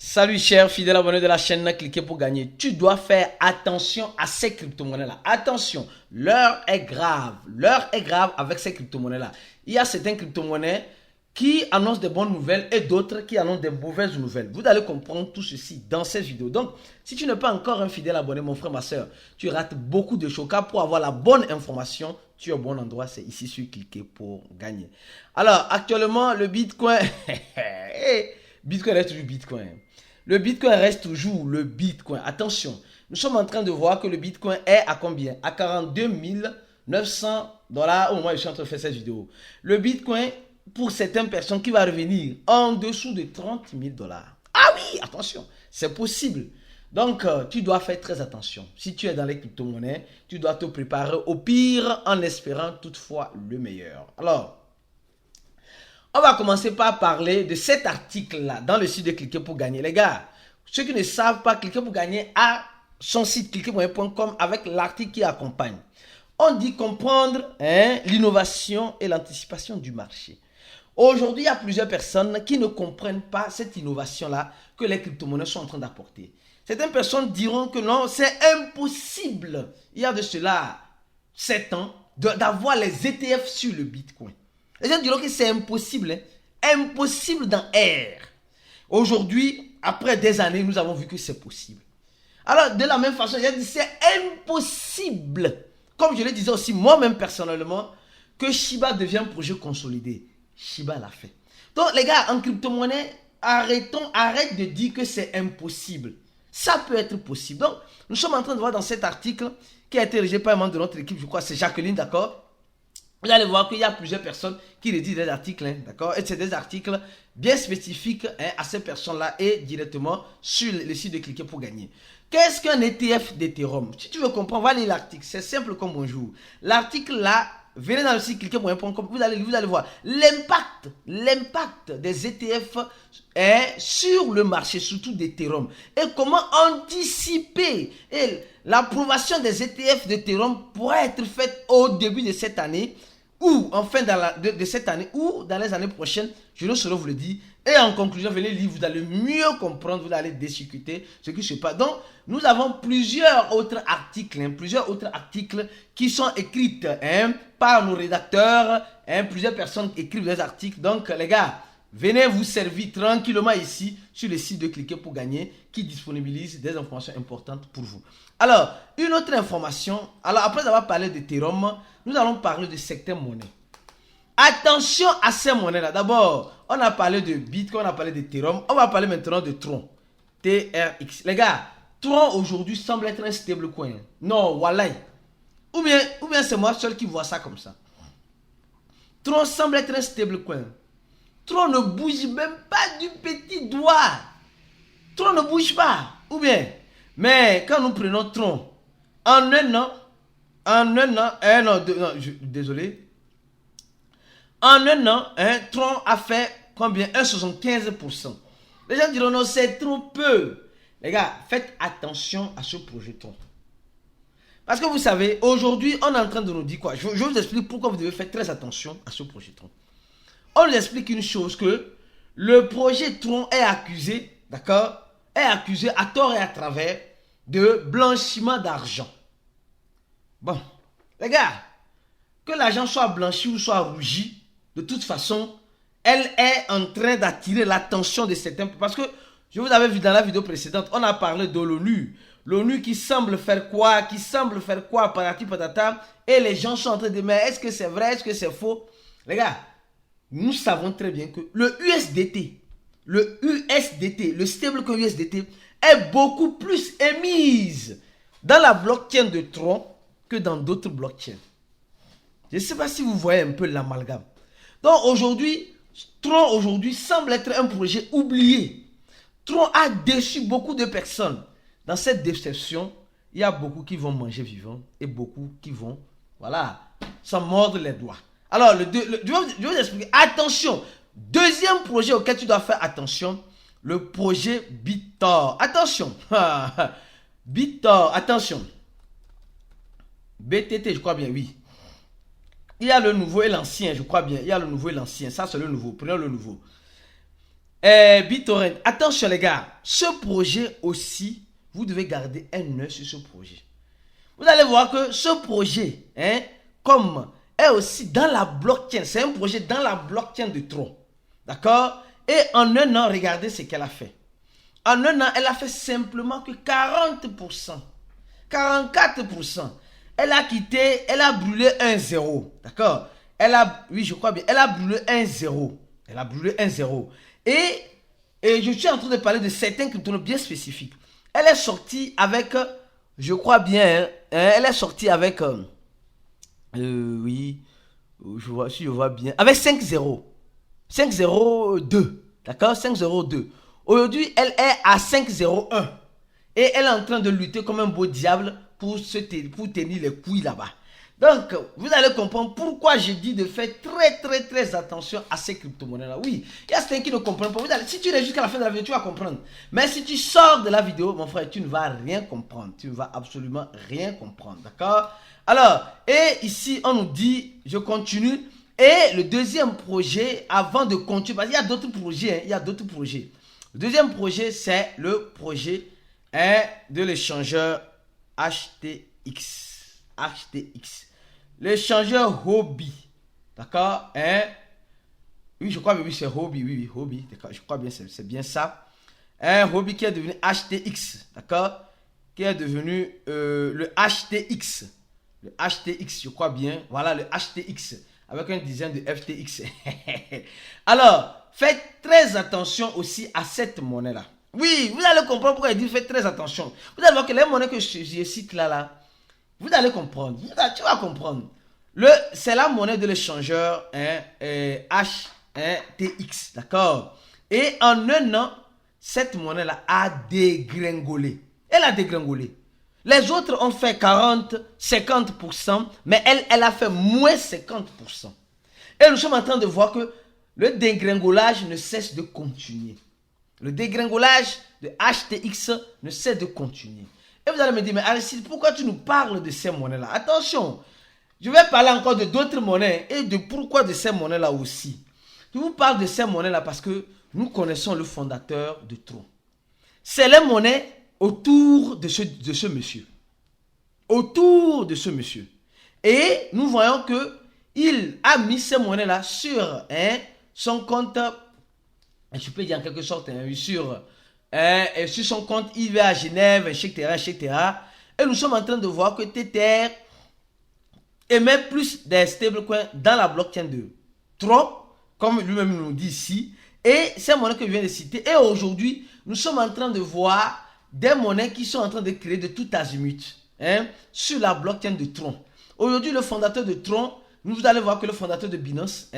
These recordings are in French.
Salut chers fidèles abonnés de la chaîne, cliquez pour gagner. Tu dois faire attention à ces crypto-monnaies-là. Attention, l'heure est grave. L'heure est grave avec ces crypto-monnaies-là. Il y a certaines crypto-monnaies qui annoncent des bonnes nouvelles et d'autres qui annoncent des mauvaises nouvelles. Vous allez comprendre tout ceci dans cette vidéo. Donc, si tu n'es pas encore un fidèle abonné, mon frère, ma soeur, tu rates beaucoup de choses. Car pour avoir la bonne information, tu es au bon endroit. C'est ici sur cliquer pour gagner. Alors, actuellement, le Bitcoin... Bitcoin reste toujours Bitcoin. Le Bitcoin reste toujours le Bitcoin. Attention, nous sommes en train de voir que le Bitcoin est à combien? À 42 900 $ au moment où je suis en train de faire cette vidéo. Le Bitcoin, pour certaines personnes, qui va revenir en dessous de 30 000 $. Ah oui, attention, c'est possible. Donc, tu dois faire très attention. Si tu es dans les crypto-monnaies, tu dois te préparer au pire en espérant toutefois le meilleur. Alors, on va commencer par parler de cet article-là dans le site de Cliquer pour gagner. Les gars, ceux qui ne savent pas, Cliquer pour gagner a son site cliquerpourgagner.com avec l'article qui accompagne. On dit comprendre l'innovation et l'anticipation du marché. Aujourd'hui, il y a plusieurs personnes qui ne comprennent pas cette innovation-là que les crypto-monnaies sont en train d'apporter. Certaines personnes diront que non, c'est impossible. Il y a de cela 7 ans d'avoir les ETF sur le Bitcoin. Les gens diront que c'est impossible. Impossible dans R. Aujourd'hui, après des années, nous avons vu que c'est possible. Alors, de la même façon, j'ai dit c'est impossible. Comme je le disais aussi moi-même personnellement, que Shiba devienne projet consolidé. Shiba l'a fait. Donc, les gars, en crypto-monnaie, arrête de dire que c'est impossible. Ça peut être possible. Donc, nous sommes en train de voir dans cet article qui a été rédigé par un membre de notre équipe, je crois, c'est Jacqueline, d'accord? Vous allez voir qu'il y a plusieurs personnes qui rédigent des articles, d'accord? Et c'est des articles bien spécifiques à ces personnes-là et directement sur le site de Cliquer pour gagner. Qu'est-ce qu'un ETF d'Ethereum? Si tu veux comprendre, va lire l'article. C'est simple comme bonjour. L'article là, venez dans le site cliquer.com, vous allez voir l'impact des ETF sur le marché, surtout d'Ethereum. Et comment anticiper. Et l'approbation des ETF d'Ethereum pourrait être faite au début de cette année, ou en fin de cette année, ou dans les années prochaines, je ne saurais vous le dire. Et en conclusion, venez lire, vous allez mieux comprendre, vous allez discuter ce qui se passe. Donc, nous avons plusieurs autres articles qui sont écrits par nos rédacteurs, plusieurs personnes écrivent des articles. Donc, les gars, venez vous servir tranquillement ici sur le site de Cliquer pour gagner qui disponibilise des informations importantes pour vous. Alors, une autre information, alors après avoir parlé d'Ethereum, nous allons parler de certaines monnaies. Attention à ces monnaies-là. D'abord, on a parlé de Bitcoin, on a parlé d'Ethereum, on va parler maintenant de Tron. TRX. Les gars, Tron aujourd'hui semble être un stablecoin. Non, wallah. Ou bien c'est moi seul qui vois ça comme ça. Tron semble être un stablecoin. Tron ne bouge même pas du petit doigt. Tron ne bouge pas. Ou bien, mais quand nous prenons Tron, en un an, désolé. En un an, Tron a fait combien? 1,75%. Les gens diront non, c'est trop peu. Les gars, faites attention à ce projet Tron. Parce que vous savez, aujourd'hui, on est en train de nous dire quoi? Je vous explique pourquoi vous devez faire très attention à ce projet Tron. On nous explique une chose, que le projet Tron est accusé, d'accord? Est accusé à tort et à travers de blanchiment d'argent. Bon, les gars, que l'argent soit blanchi ou soit rougi, de toute façon, elle est en train d'attirer l'attention de certains. Parce que, je vous avais vu dans la vidéo précédente, on a parlé de l'ONU. L'ONU qui semble faire quoi? Patati patata. Et les gens sont en train de dire, mais est-ce que c'est vrai? Est-ce que c'est faux? Les gars, nous savons très bien que le USDT, le stablecoin USDT, est beaucoup plus émise dans la blockchain de Tron que dans d'autres blockchains. Je ne sais pas si vous voyez un peu l'amalgame. Donc aujourd'hui, Tron semble être un projet oublié. Tron a déçu beaucoup de personnes. Dans cette déception, il y a beaucoup qui vont manger vivant et beaucoup qui vont, voilà, s'en mordre les doigts. Alors, je vais vous expliquer. Attention, deuxième projet auquel tu dois faire attention, le projet BitTor. Attention, BitTor, attention. BTT, je crois bien, oui. Il y a le nouveau et l'ancien, je crois bien. Il y a le nouveau et l'ancien. Ça, c'est le nouveau. Prenons le nouveau. BitTorrent. Attention les gars, ce projet aussi, vous devez garder un œil sur ce projet. Vous allez voir que ce projet, comme est aussi dans la blockchain, c'est un projet dans la blockchain de Tron. D'accord? Et en un an, regardez ce qu'elle a fait. En un an, elle a fait simplement que 40%, 44%. Elle a quitté, elle a brûlé 1-0. D'accord? Oui, je crois bien, elle a brûlé 1-0. Elle a brûlé 1-0. Et je suis en train de parler de certains cryptos bien spécifiques. Elle est sortie avec, je crois bien, elle est sortie avec, oui, si je vois bien, avec 5-0. 5-0-2. D'accord? 5-0-2. Aujourd'hui, elle est à 5-0-1. Et elle est en train de lutter comme un beau diable pour tenir les couilles là-bas. Donc, vous allez comprendre pourquoi je dis de faire très attention à ces crypto-monnaies-là. Oui, il y a certains qui ne comprennent pas. Si tu restes jusqu'à la fin de la vidéo, tu vas comprendre. Mais si tu sors de la vidéo, mon frère, tu ne vas rien comprendre. Tu ne vas absolument rien comprendre. D'accord? Alors, et ici, on nous dit, je continue. Et le deuxième projet, avant de continuer, parce qu'il y a d'autres projets. Il y a d'autres projets. Le deuxième projet, c'est le projet de l'échangeur HTX. HTX. L'échangeur Huobi. D'accord? Oui, je crois que oui, c'est Huobi. Oui, Huobi. Je crois bien, c'est bien ça. Huobi qui est devenu HTX. D'accord? Qui est devenu le HTX. Le HTX, je crois bien. Voilà, le HTX. Avec un dizaine de FTX. Alors, faites très attention aussi à cette monnaie-là. Oui, vous allez comprendre pourquoi il dit faites très attention. Vous allez voir que les monnaies que je cite là, vous allez comprendre. Tu vas comprendre. C'est la monnaie de l'échangeur HTX. D'accord? Et en un an, cette monnaie-là a dégringolé. Elle a dégringolé. Les autres ont fait 40, 50%, mais elle a fait moins 50%. Et nous sommes en train de voir que le dégringolage ne cesse de continuer. Le dégringolage de HTX ne cesse de continuer. Et vous allez me dire, mais Aristide, pourquoi tu nous parles de ces monnaies-là? Attention, je vais parler encore de d'autres monnaies et de pourquoi de ces monnaies-là aussi. Je vous parle de ces monnaies-là parce que nous connaissons le fondateur de Tron. C'est les monnaies autour de ce monsieur. Autour de ce monsieur. Et nous voyons que il a mis ces monnaies-là sur son compte, je peux dire en quelque sorte, sur son compte, il va à Genève, etc. Et nous sommes en train de voir que Tether émet plus des stablecoins dans la blockchain de Tron, comme lui-même nous dit ici. Et ces monnaies que je viens de citer. Et aujourd'hui, nous sommes en train de voir des monnaies qui sont en train de créer de tout azimut sur la blockchain de Tron. Aujourd'hui, le fondateur de Tron, vous allez voir que le fondateur de Binance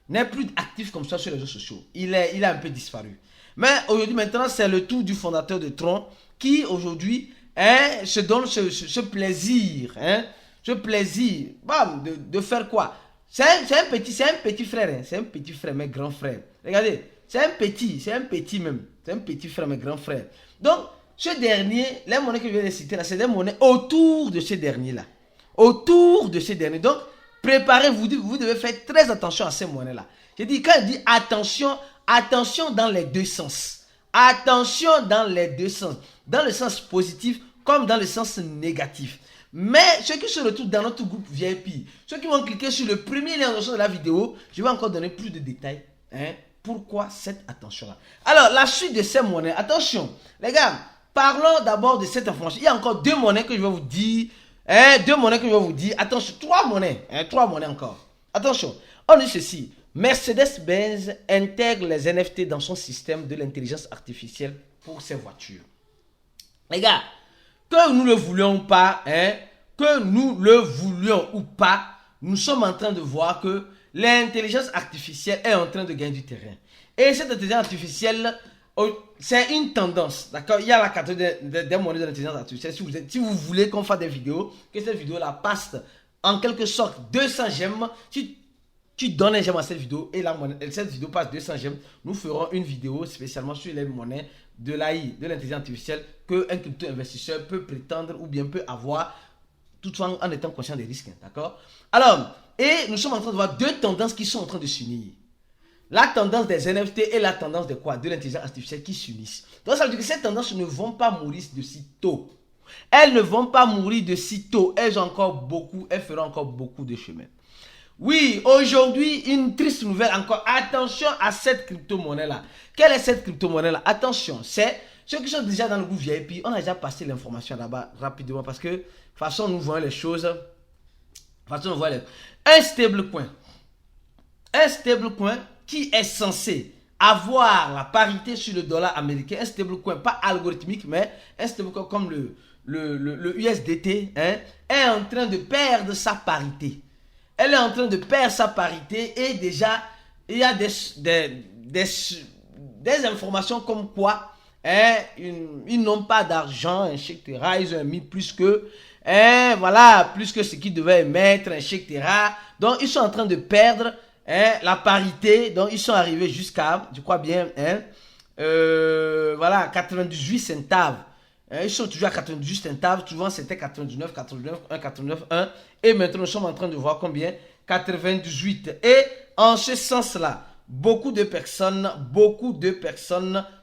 n'est plus actif comme ça sur les réseaux sociaux. Il a un peu disparu. Mais aujourd'hui, maintenant, c'est le tour du fondateur de Tron qui, aujourd'hui, se donne ce plaisir. Ce plaisir de faire quoi? C'est un petit frère. C'est un petit frère, mais grand frère. Regardez, c'est un petit même. C'est un petit frère, mais grand frère. Donc, ce dernier, les monnaies que je viens de citer là, c'est des monnaies autour de ce dernier-là. Autour de ce dernier. Donc, préparez-vous, vous devez faire très attention à ces monnaies-là. Je dis, quand je dis attention, attention dans les deux sens. Attention dans les deux sens. Dans le sens positif comme dans le sens négatif. Mais ceux qui se retrouvent dans notre groupe VIP, ceux qui vont cliquer sur le premier lien de la vidéo, je vais encore donner plus de détails. Pourquoi cette attention-là? Alors, la suite de ces monnaies, attention, les gars, parlons d'abord de cette information. Il y a encore deux monnaies que je vais vous dire. Attention, trois monnaies encore. Attention, on dit ceci. Mercedes-Benz intègre les NFT dans son système de l'intelligence artificielle pour ses voitures. Les gars, que nous le voulions ou pas, nous sommes en train de voir que l'intelligence artificielle est en train de gagner du terrain. Et cette intelligence artificielle, c'est une tendance, d'accord? Il y a la catégorie des monnaies de l'intelligence artificielle. Si vous voulez qu'on fasse des vidéos, que cette vidéo-là passe en quelque sorte 200 j'aime, si tu donnes un j'aime à cette vidéo et cette vidéo passe 200 j'aime, nous ferons une vidéo spécialement sur les monnaies de l'AI, de l'intelligence artificielle, qu'un crypto-investisseur peut prétendre ou bien peut avoir, toutefois en étant conscient des risques, d'accord? Alors, et nous sommes en train de voir deux tendances qui sont en train de s'unir. la tendance des NFT et la tendance de quoi? De l'intelligence artificielle qui s'unissent. Donc ça veut dire que ces tendances ne vont pas mourir de si tôt. Elles ne vont pas mourir de si tôt. Elles feront encore beaucoup de chemin. Oui, aujourd'hui, une triste nouvelle encore. Attention à cette crypto-monnaie-là. Quelle est cette crypto-monnaie-là? Attention, c'est ceux qui sont déjà dans le groupe VIP. On a déjà passé l'information là-bas rapidement parce que de toute façon, nous voyons les choses. De toute façon, nous voyons un stablecoin. Un stablecoin qui est censé avoir la parité sur le dollar américain. Un stablecoin pas algorithmique, mais un stablecoin comme le USDT est en train de perdre sa parité. Elle est en train de perdre sa parité et déjà, il y a des informations comme quoi ils n'ont pas d'argent, etc. Ils ont mis plus que, plus que ce qu'ils devaient mettre, etc. Donc, ils sont en train de perdre la parité. Donc, ils sont arrivés jusqu'à, je crois bien, 98 centaves. Ils sont toujours à 98 centaves. Souvent, c'était 99, 89, 1, 89, 1. Et maintenant, nous sommes en train de voir combien? 98. Et en ce sens-là, beaucoup de personnes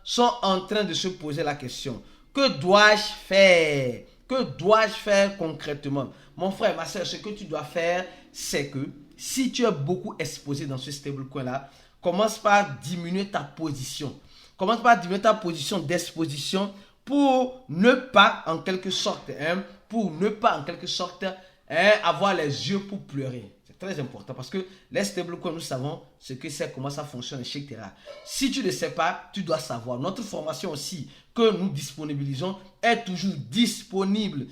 sont en train de se poser la question. Que dois-je faire? Que dois-je faire concrètement? Mon frère, ma soeur, ce que tu dois faire, c'est que si tu es beaucoup exposé dans ce stablecoin-là, commence par diminuer ta position. Commence par diminuer ta position d'exposition pour ne pas en quelque sorte, avoir les yeux pour pleurer. C'est très important parce que les stablecoins, nous savons ce que c'est, comment ça fonctionne, etc. Si tu ne sais pas, tu dois savoir. Notre formation aussi que nous disponibilisons est toujours disponible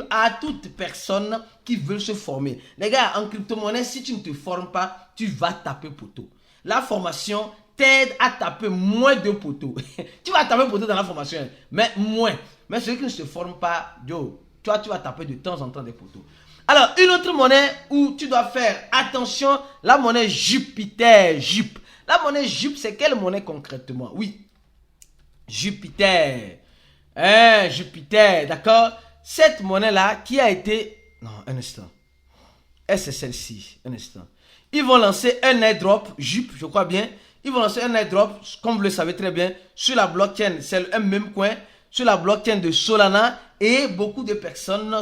à toute personne qui veut se former. Les gars, en crypto-monnaie, si tu ne te formes pas, tu vas taper poteau. La formation t'aide à taper moins de poteaux. Tu vas taper poteau dans la formation, mais moins. Mais ceux qui ne se forment pas, toi, tu vas taper de temps en temps des poteaux. Alors, une autre monnaie où tu dois faire attention, la monnaie Jupiter. La monnaie Jup, c'est quelle monnaie concrètement? Oui, Jupiter. Jupiter, d'accord? Cette monnaie-là qui a été... Non, un instant. C'est celle-ci, un instant. Ils vont lancer un airdrop, Jup, je crois bien. Ils vont lancer un airdrop, comme vous le savez très bien, sur la blockchain. C'est un même coin, sur la blockchain de Solana. Et beaucoup de personnes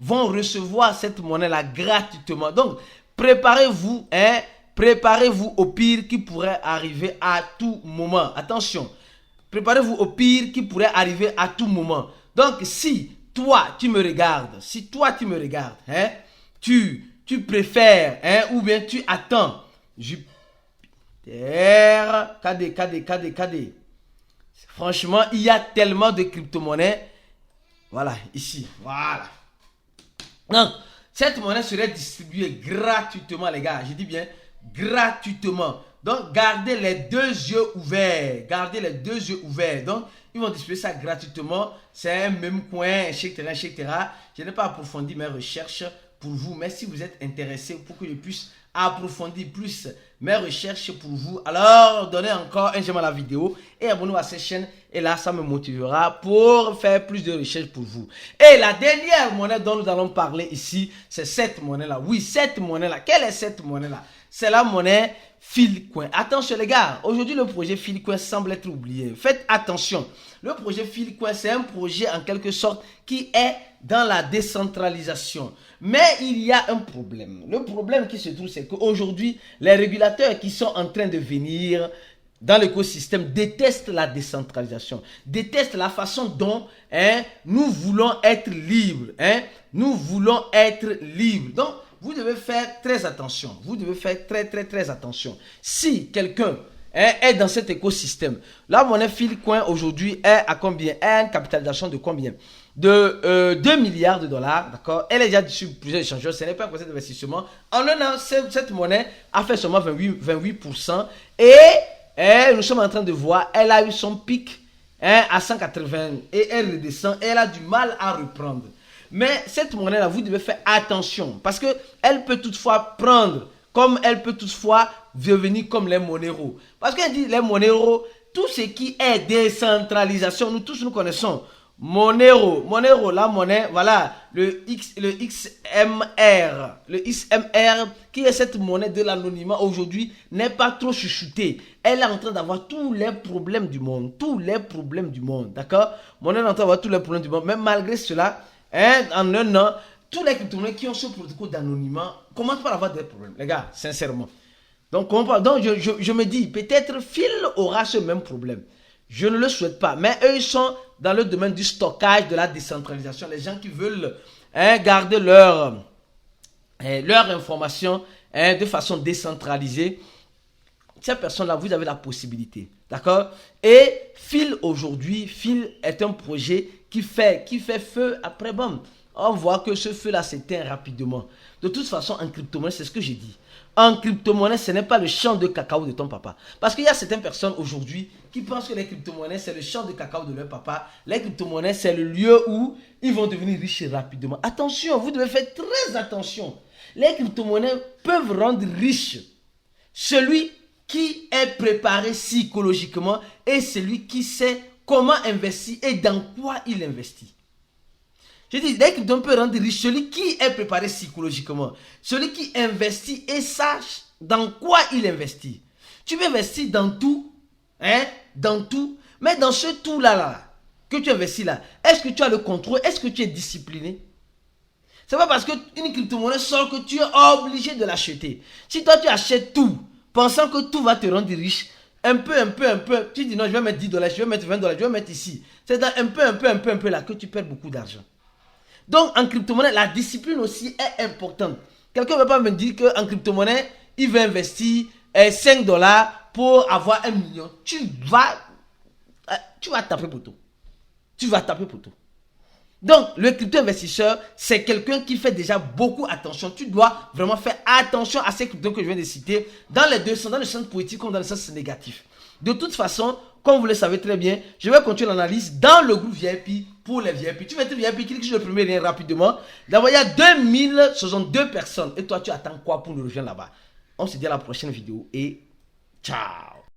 vont recevoir cette monnaie-là gratuitement. Donc, préparez-vous au pire qui pourrait arriver à tout moment. Attention, préparez-vous au pire qui pourrait arriver à tout moment. Donc, si toi, tu me regardes, tu préfères, ou bien tu attends, KD. Franchement, il y a tellement de crypto-monnaies. Voilà, ici, voilà. Donc, cette monnaie serait distribuée gratuitement, les gars. Je dis bien gratuitement. Donc, gardez les deux yeux ouverts. Donc, ils vont distribuer ça gratuitement. C'est un même coin, etc. Je n'ai pas approfondi mes recherches pour vous. Mais si vous êtes intéressé pour que je puisse approfondir plus mes recherches pour vous, alors donnez encore un j'aime à la vidéo et abonnez-vous à cette chaîne. Et là, ça me motivera pour faire plus de recherches pour vous. Et la dernière monnaie dont nous allons parler ici, c'est cette monnaie-là. Oui, cette monnaie-là. Quelle est cette monnaie-là? C'est la monnaie Filecoin. Attention les gars, aujourd'hui le projet Filecoin semble être oublié. Faites attention. Le projet Filecoin, c'est un projet en quelque sorte qui est dans la décentralisation. Mais il y a un problème. Le problème qui se trouve, c'est qu'aujourd'hui, les régulateurs qui sont en train de venir dans l'écosystème détestent la décentralisation, détestent la façon dont nous voulons être libres. Nous voulons être libres. Donc, vous devez faire très attention. Vous devez faire très attention. Si quelqu'un est dans cet écosystème, la monnaie Filecoin aujourd'hui est à combien? Elle a une capitalisation de combien? De 2 milliards de dollars, d'accord? Elle est déjà sur plusieurs échangeurs, ce n'est pas un projet d'investissement. En un an, cette monnaie a fait seulement 28%. Et nous sommes en train de voir, elle a eu son pic à 180 et elle redescend et elle a du mal à reprendre. Mais cette monnaie-là, vous devez faire attention parce qu'elle peut toutefois prendre, comme elle peut toutefois devenir comme les Monero. Parce qu'elle dit les Monero, tout ce qui est décentralisation, nous tous nous connaissons. Monero, la monnaie, voilà, le XMR. Le XMR, qui est cette monnaie de l'anonymat aujourd'hui, n'est pas trop chuchotée. Elle est en train d'avoir tous les problèmes du monde. Tous les problèmes du monde, d'accord? Monnaie est en train d'avoir tous les problèmes du monde. Mais malgré cela, hein, en un an, tous les crypto-monnaies qui ont ce protocole d'anonymat commencent par avoir des problèmes, les gars, sincèrement. Donc je me dis, peut-être Phil aura ce même problème. Je ne le souhaite pas. Mais eux, ils sont dans le domaine du stockage, de la décentralisation. Les gens qui veulent garder leur information de façon décentralisée. Ces personnes-là, vous avez la possibilité. D'accord? Et Phil, aujourd'hui, Phil est un projet qui fait feu après bombe. On voit que ce feu-là s'éteint rapidement. De toute façon, en crypto-monnaie, c'est ce que j'ai dit. En crypto-monnaie, ce n'est pas le champ de cacao de ton papa. Parce qu'il y a certaines personnes aujourd'hui qui pensent que les crypto-monnaies, c'est le champ de cacao de leur papa. Les crypto-monnaies, c'est le lieu où ils vont devenir riches rapidement. Attention, vous devez faire très attention. Les crypto-monnaies peuvent rendre riche celui qui est préparé psychologiquement et celui qui sait comment investir et dans quoi il investit. Je dis, les crypto peut rendre riche celui qui est préparé psychologiquement, celui qui investit et sache dans quoi il investit. Tu peux investir dans tout, dans tout, mais dans ce tout-là, que tu investis là, est-ce que tu as le contrôle, est-ce que tu es discipliné? C'est pas parce qu'une crypto-monnaie sort que tu es obligé de l'acheter. Si toi tu achètes tout, pensant que tout va te rendre riche, un peu, tu dis non, je vais mettre 10 dollars, je vais mettre 20 dollars, je vais mettre ici. C'est dans un peu là que tu perds beaucoup d'argent. Donc, en crypto-monnaie, la discipline aussi est importante. Quelqu'un ne va pas me dire qu'en crypto-monnaie, il va investir 5 dollars pour avoir 1 million. Tu vas taper poteau. Tu vas taper poteau. Donc, le crypto-investisseur, c'est quelqu'un qui fait déjà beaucoup attention. Tu dois vraiment faire attention à ces cryptos que je viens de citer, dans les deux sens, dans le sens positif comme dans le sens négatif. De toute façon, comme vous le savez très bien, je vais continuer l'analyse dans le groupe VIP pour les VIP. Tu vas être VIP, clique sur le premier lien rapidement. D'abord, il y a 2062 personnes. Et toi, tu attends quoi pour nous rejoindre là-bas? On se dit à la prochaine vidéo et ciao!